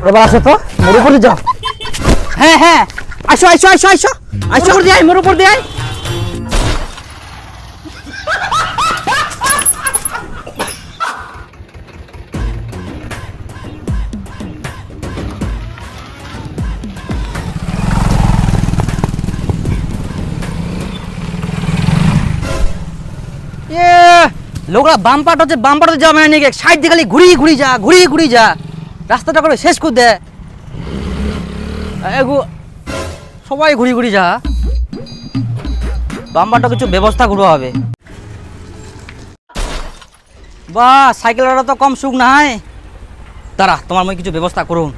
এবার আসো তো, মোর উপরে যাও। হ্যাঁ হ্যাঁ, আসো আসো আসো আসো আসো, মোর দিয়ে মোর উপর দিয়ে। লোকরা বাম পাট হচ্ছে, বাম পাট যাওয়া মানে নাকি সাইড দিয়ে খালি ঘুরি ঘুরি যা, ঘুরি ঘুরি যা, রাস্তাটা করে শেষ করে দে। সবাই ঘুরি ঘুরি যা, বাম পাটটা কিছু ব্যবস্থা করবো হবে। বা সাইকেলটা তো কম সুখ নাই, দাঁড়া তোমার মই কিছু ব্যবস্থা করুন।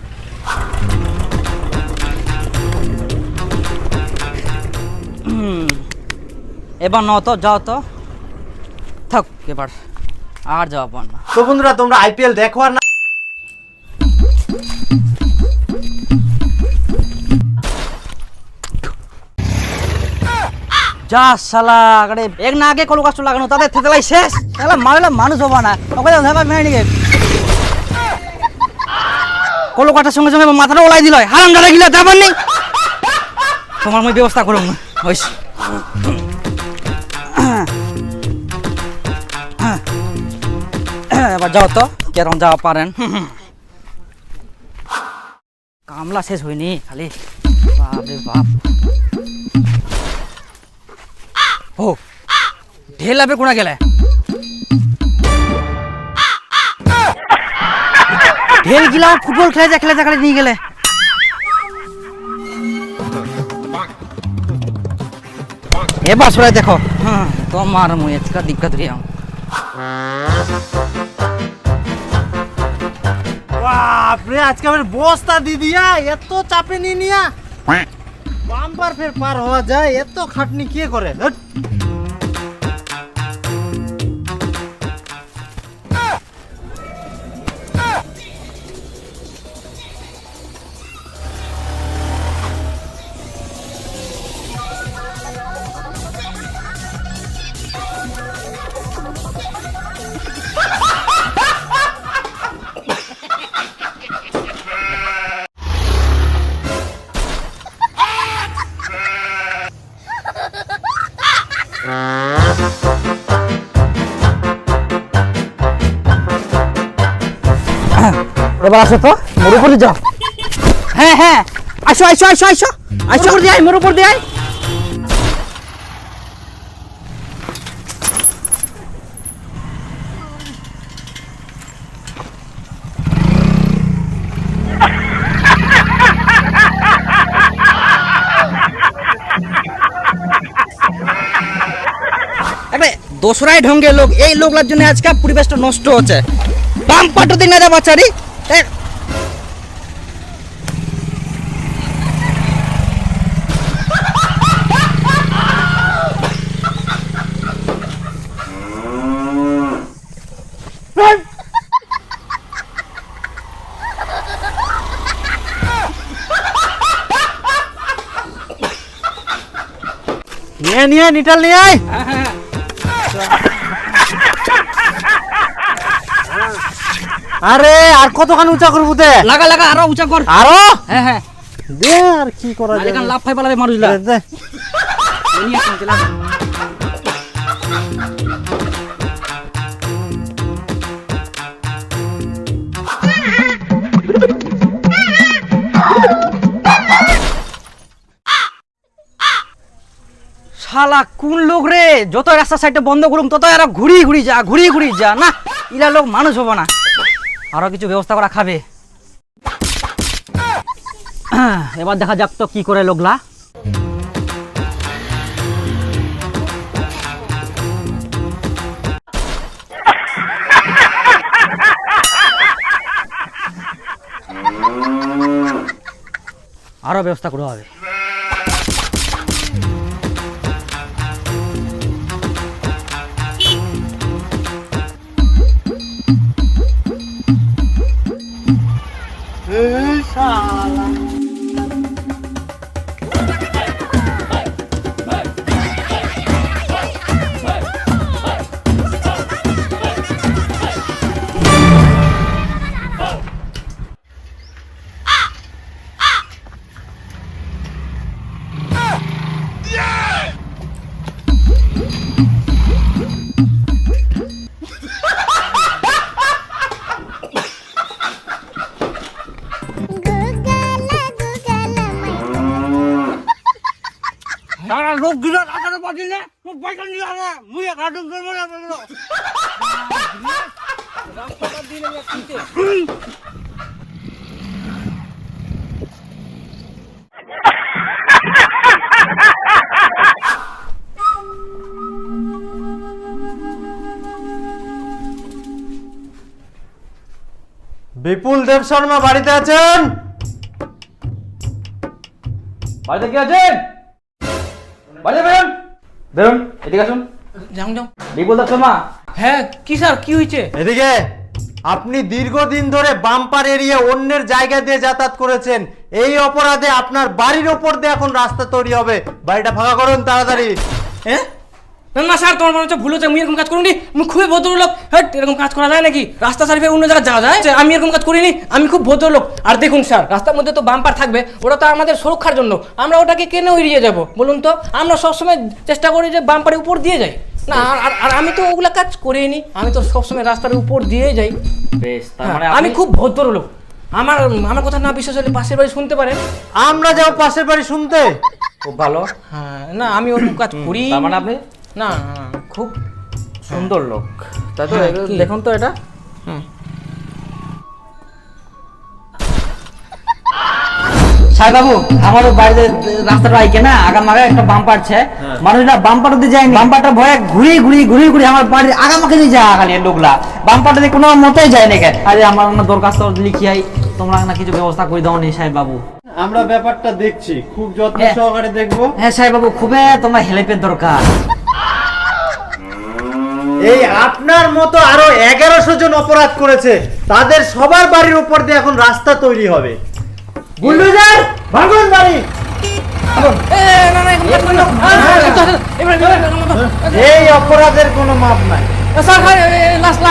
এবার ন তো, যাও তো, থাক এবার আর যাওয়া পার না। তো বন্ধুরা, তোমরা আইপিএল দেখো আর না? যা শালা, আরে এক না আগে কল কাস্ট লাগানো, তাদের থেতলাই শেষ, শালা মারলে মানুষ হবা না। ওকে ধরবা মেরে নিয়ে কল কাটার সঙ্গে সঙ্গে মাথাটা ওলাই দিল, হারাম দাদা গিলা যাবার নেই। তোমার মই ব্যবস্থা করুন হইস। এবার যাও তো, কেরম যাওয়া পারেন। কামলা শেষ হয়নি খালি, বাপ রে বাপ। ও ঢের লাভে কোনা গেলে, ঢের গিলা ফুটবল খেলে যা, খেলে যা, নিয়ে গেলে। এবার সরাই দেখো, তোমার মুই আজকা দিক্কত রিয়া। বাপরে, আজকে আমার বস্তা দি দিয়া, এত চাপে নি নিয়া বাম্পার ফের পার হওয়া যায়, এত খাটনি কে করে? ধ্যাৎ। এবার আসো তো, মোর উপরে যাও। হ্যাঁ হ্যাঁ, আসো আসো আসো আসো আসো, মোর দিয়ে মোর উপর দিয়ে। দোসরাই ঢঙ্গে লোক, এই লোকলার জন্য আজকে পরিবেশটা নষ্ট হচ্ছে। বাম পাটো দিন না যা বাচ্চারি, নিয়ে নিয়ে নিটাল নিয়ে আয়। আরে আর কতখান উঁচা করবো দে? লাগা লাগা, আরো উঁচা কর, আরো। হ্যাঁ হ্যাঁ দে, আর কি করা যায়? এখানে লাভ পাই পালাবে মানুষলা। দে। শালা কোন লোক রে, যত রাস্তা সাইডে বন্ধ করুম তত এরা ঘুরি ঘুরি যা, ঘুরি ঘুরি যা, না ইলা লোক মানুষ হবো না। আরো কিছু ব্যবস্থা করা খাবে। এবার দেখা যাক তো কি করে লোকলা। আরো ব্যবস্থা করা হবে। লোক গিলা রাস্তাটা পাচ্ছি না তুই পয়সা নিয়ে আনা মুই কাটুন করবো না রাস্তাটা দিলে কিনতে বিপুল দেব শর্মা বাড়িতে আছেন? বাড়িতে কি আছেন? বাড়িতে বেরোন বেরোন, এদিকে আসুন। যাও যাও। বিপুল দাস শর্মা। হ্যাঁ কি স্যার কি হয়েছে? এদিকে। আপনি দীর্ঘদিন ধরে বাম্পার এরিয়া অন্যের জায়গা দিয়ে যাতায়াত করেছেন, এই অপরাধে আপনার বাড়ির ওপর দিয়ে এখন রাস্তা তৈরি হবে। বাড়িটা ফাঁকা করুন তাড়াতাড়ি। হ্যাঁ না না স্যার, তোমার মনে হচ্ছে ভুল হচ্ছে। আমি এরকম কাজ করিনি, আমি খুবই ভদ্রলোক। হ্যাঁ এরকম কাজ করা যায় নাকি? রাস্তা সার্ভে অন্য জায়গায় যাওয়া যায়? আমি এরকম কাজ করিনি, আমি খুব ভদ্রলোক। আর দেখুন স্যার, রাস্তার মধ্যে তো বাম্পার থাকবে, ওটা তো আমাদের সুরক্ষার জন্য। আমরা ওটাকে কেন এড়িয়ে যাব বলুন তো? আমরা সবসময় চেষ্টা করি যে বাম্পারের উপর দিয়ে যাই না। আর আমি তো ওগুলা কাজ করিনি, আমি তো সবসময় রাস্তার উপর দিয়ে যাই। বেশ, তার হ্যাঁ, মানে আমি খুব ভদ্রলোক। আমার কথা না বিশ্বাস হলে পাশের বাড়ি শুনতে পারেন। আমরা যাও পাশের বাড়ি শুনতে। খুব ভালো। হ্যাঁ না, আমি ওরকম কাজ করি তার মানে আপনি না। খুব সুন্দর লোক, তাই তো? হ্যাঁ, কি? দেখুন তো এটা। সাহেব বাবু, আমার বাড়িতে রাস্তাটা আইকে না আগামাগে একটা বাম্পার আছে, মানুষরা বাম্পার দিয়ে যায়নি, বাম্পারটা ভয়ে ঘুরি আমার বাড়ির আগামাকে দিয়ে যায় খালি লোকলা, বাম্পারটা দিয়ে কোনো মতেই যায় না। আরে আমার না দরখাস্ত লিখিয়াই তোমরা না কিছু ব্যবস্থা করে দাও নি সাহেব বাবু। আমরা ব্যাপারটা দেখছি, খুব যত্ন হ্যাঁ। সহকারে দেখবো। হ্যাঁ সাহেব বাবু, খুবই তোমার হেল্পের দরকার। এই আপনার মতো আরো 1100 জন অপরাধ করেছে, তাদের সবার বাড়ির উপর দিয়ে এখন রাস্তা তৈরি হবে। বুলডোজার ভাঙুন বাড়ি। এই অপরাধের কোনো মাপ নাই। Sir last